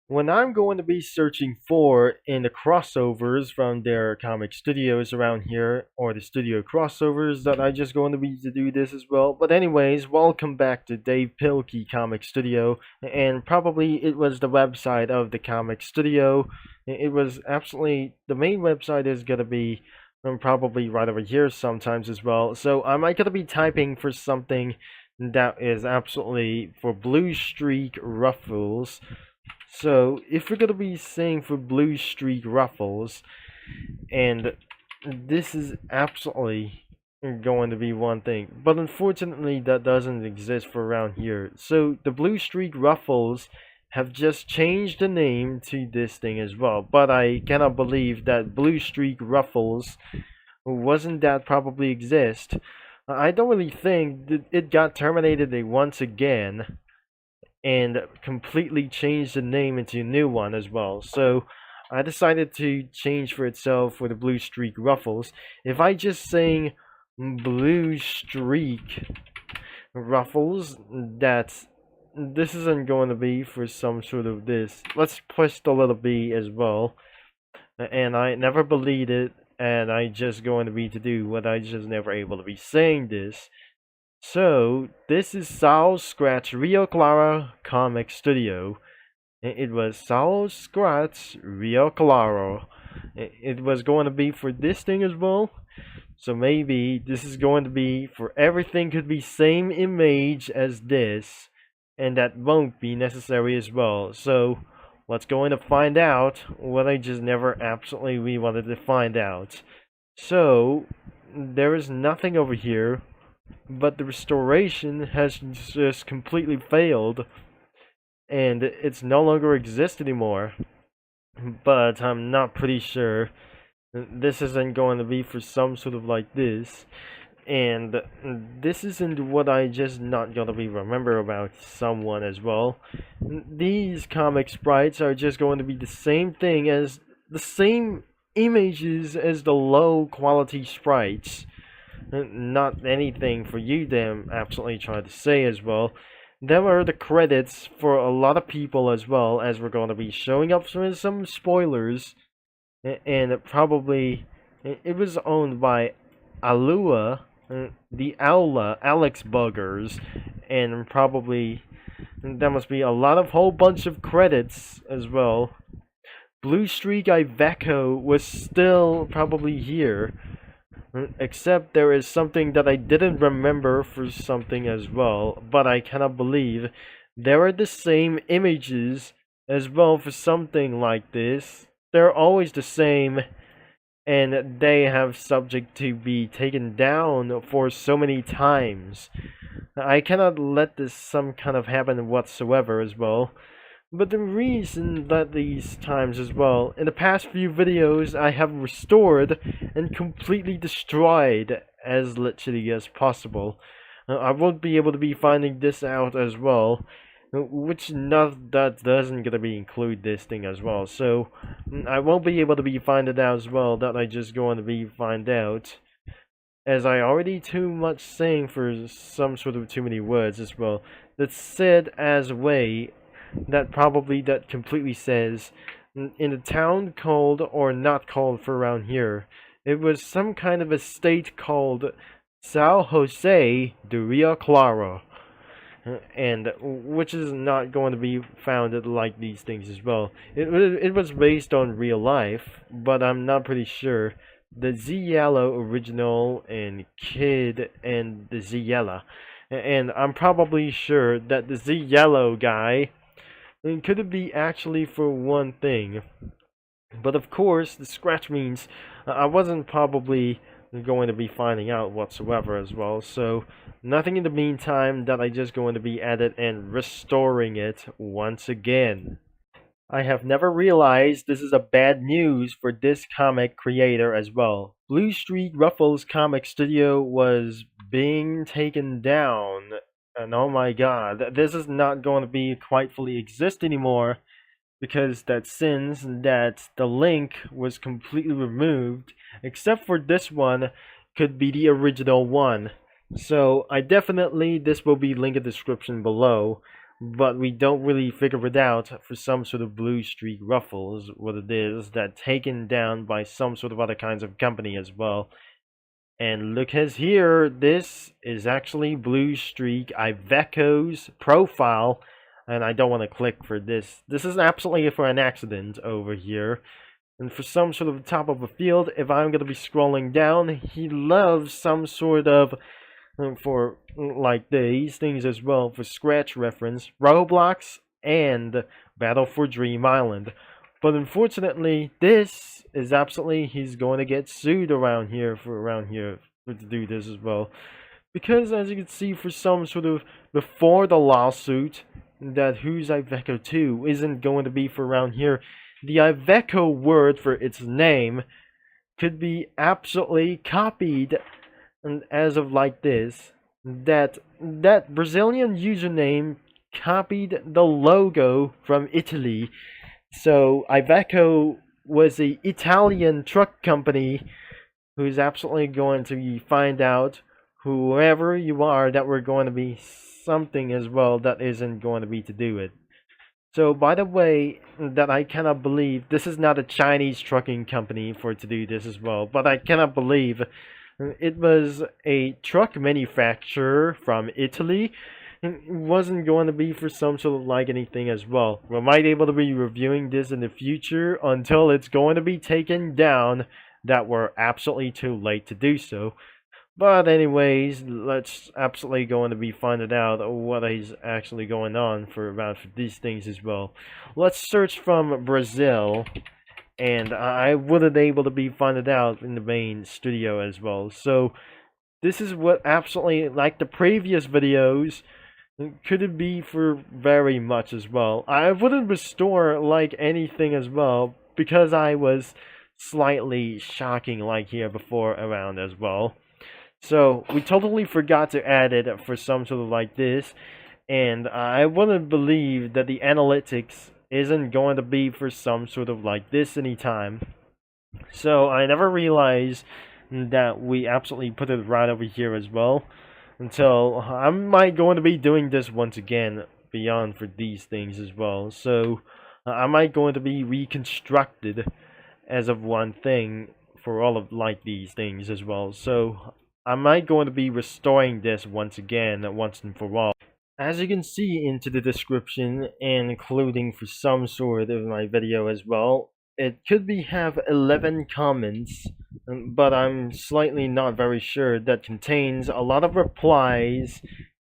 when I'm going to be searching for in the crossovers from their comic studios around here, or the studio crossovers, that I just going to be to do this as well. But anyways, welcome back to Dave Pilkey Comic Studio, and probably it was the website of the comic studio. It was absolutely the main website is gonna be probably right over here sometimes as well. So I might gonna be typing for something that is absolutely for Blue Streak Ruffles. So if we're gonna be saying for Blue Streak Ruffles, and this is absolutely going to be one thing, but unfortunately that doesn't exist for around here. So the Blue Streak Ruffles have just changed the name to this thing as well, but I cannot believe that Blue Streak Ruffles wasn't that probably exist. I don't really think that it got terminated once again and completely changed the name into a new one as well. So I decided to change for itself for the Blue Streak Ruffles. If I just saying Blue Streak Ruffles, that this isn't going to be for some sort of this. Let's push the little B as well. And I never believed it, and I just going to be to do what I just never able to be saying this. So, this is Sal Scratch Rio Claro Comic Studio. It was Sal Scratch Rio Claro. It was going to be for this thing as well. So maybe this is going to be for everything could be same image as this. And that won't be necessary as well. So, let's going to find out what I just never absolutely wanted to find out. So, there is nothing over here, but the restoration has just completely failed, and it's no longer exist anymore. But I'm not pretty sure this isn't going to be for some sort of like this, and this isn't what I just not gonna be remember about someone as well. These comic sprites are just going to be the same thing as the same images as the low quality sprites. Not anything for you them absolutely trying to say as well. There are the credits for a lot of people as well, as we're going to be showing up some spoilers. And probably it was owned by Alua, the Aula Alex Buggers, and probably there must be a lot of whole bunch of credits as well. Blue Streak Iveco was still probably here, except there is something that I didn't remember for something as well, but I cannot believe there are the same images as well for something like this. They're always the same, and they have subject to be taken down for so many times. I cannot let this some kind of happen whatsoever as well. But the reason that these times as well, in the past few videos I have restored and completely destroyed as literally as possible. I won't be able to be finding this out as well, which not that doesn't gonna be include this thing as well. So I won't be able to be finding out as well that I just going to be find out, as I already too much saying for some sort of too many words as well. That's said as way that probably that completely says in a town called or not called for around here. It was some kind of a state called San Jose de Rio Claro, and which is not going to be founded like these things as well. It was based on real life, but I'm not pretty sure. The Z Yellow original and Kid and the Z Yellow, and I'm probably sure that the Z Yellow guy, and could it be actually for one thing? But of course, the scratch means I wasn't probably going to be finding out whatsoever as well. So nothing in the meantime that I just going to be added and restoring it once again. I have never realized this is a bad news for this comic creator as well. Blue Streak Ruffles Comic Studio was being taken down, and oh my god, this is not going to be quite fully exist anymore, because that since that the link was completely removed, except for this one could be the original one. So I definitely, this will be linked in the description below. but we don't really figure it out for some sort of blue streak ruffles, what it is, that taken down by some sort of other kinds of company as well. And look as here, this is actually Blue Streak Iveco's profile, and I don't want to click for this. This is absolutely for an accident over here. And for some sort of top of a field, if I'm going to be scrolling down, he loves some sort of, for like these things as well, for scratch reference, Roblox and Battle for Dream Island. But unfortunately, this is absolutely, he's going to get sued around here to do this as well. Because as you can see, for some sort of, before the lawsuit, that Who's Iveco 2 isn't going to be for around here. The Iveco word for its name could be absolutely copied, and as of like this, that Brazilian username copied the logo from Italy. So Iveco was a Italian truck company who's absolutely going to find out whoever you are that we're going to be something as well that isn't going to be to do it. So by the way, that I cannot believe this is not a Chinese trucking company for to do this as well, but I cannot believe it was a truck manufacturer from Italy. It wasn't going to be for some sort of like anything as well. We might be able to be reviewing this in the future until it's going to be taken down that we're absolutely too late to do so. But anyways, let's absolutely going to be finding out what is actually going on for these things as well. Let's search from Brazil, and I wouldn't able to be finding out in the main studio as well. So this is what absolutely, like the previous videos, could it be for very much as well. I wouldn't restore like anything as well because I was slightly shocking like here before around as well. So we totally forgot to add it for some sort of like this, and I wouldn't believe that the analytics isn't going to be for some sort of like this anytime. So I never realized that we absolutely put it right over here as well, until I might going to be doing this once again beyond for these things as well. So I might going to be reconstructed as of one thing for all of like these things as well. So I might going to be restoring this once again, once and for all. As you can see into the description, and including for some sort of my video as well, it could be have 11 comments, but I'm slightly not very sure, that contains a lot of replies,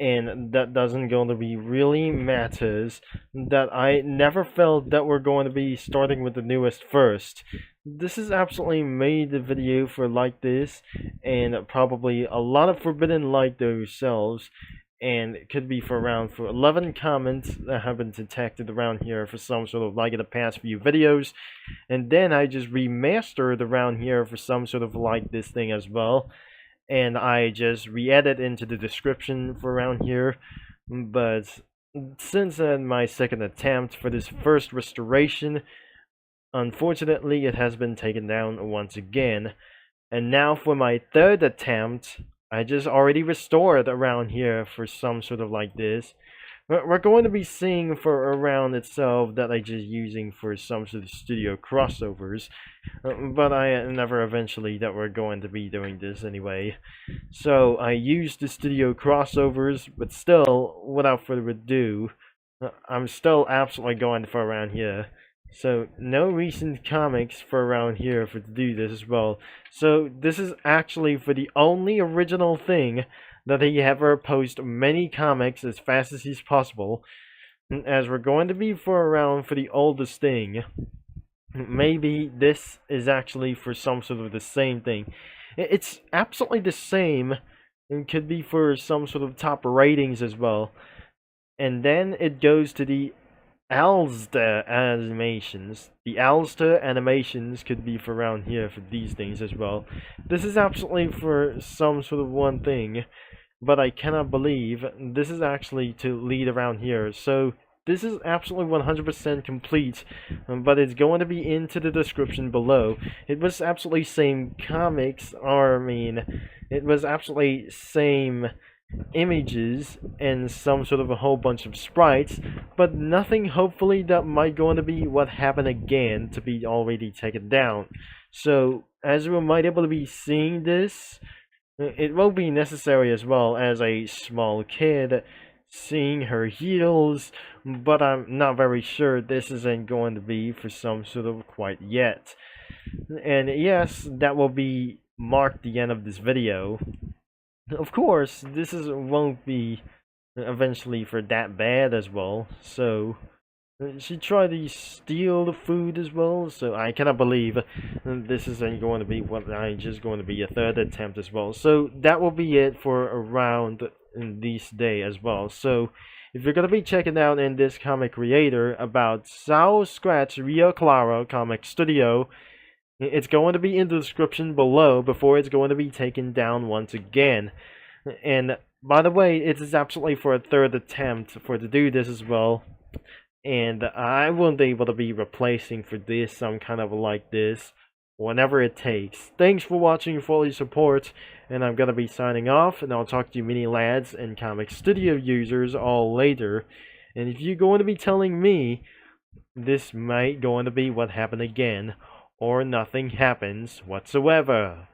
and that doesn't going to be really matters, that I never felt that we're going to be starting with the newest first. This is absolutely made the video for like this, and probably a lot of forbidden like themselves, and it could be for around for 11 comments that have been detected around here for some sort of like in the past few videos, and then I just remastered around here for some sort of like this thing as well, and I just re-edit into the description for around here. But since my second attempt for this first restoration, unfortunately it has been taken down once again, and now for my third attempt, I just already restored around here for some sort of like this. We're going to be seeing for around itself that I just using for some sort of studio crossovers, but I never eventually that we're going to be doing this anyway. So I used the studio crossovers, but still, without further ado, I'm still absolutely going for around here. So no recent comics for around here for to do this as well. So this is actually for the only original thing that he ever post many comics as fast as he's possible. As we're going to be for around for the oldest thing, maybe this is actually for some sort of the same thing. It's absolutely the same, and could be for some sort of top ratings as well. And then it goes to the Alster animations. The Alster animations could be for around here for these things as well. This is absolutely for some sort of one thing, but I cannot believe this is actually to lead around here. So this is absolutely 100% complete, but it's going to be into the description below. It was absolutely same comics, or I mean, it was absolutely same images and some sort of a whole bunch of sprites, but nothing hopefully that might going to be what happened again to be already taken down. So as we might able to be seeing this, it will be necessary as well as a small kid seeing her heels, but I'm not very sure this isn't going to be for some sort of quite yet. And yes, that will be mark the end of this video. Of course, this is won't be eventually for that bad as well. So she tried to steal the food as well. So I cannot believe this isn't going to be what I just going to be a third attempt as well. So that will be it for around in this day as well. So if you're gonna be checking out in this comic creator about Sao Scratch Rio Claro Comic Studio, it's going to be in the description below before it's going to be taken down once again. And by the way, it is absolutely for a third attempt for to do this as well. And I won't be able to be replacing for this some kind of like this whenever it takes. Thanks for watching, for all your support, and I'm gonna be signing off, and I'll talk to you mini lads and comic studio users all later. And if you're going to be telling me this might going to be what happened again, or nothing happens whatsoever.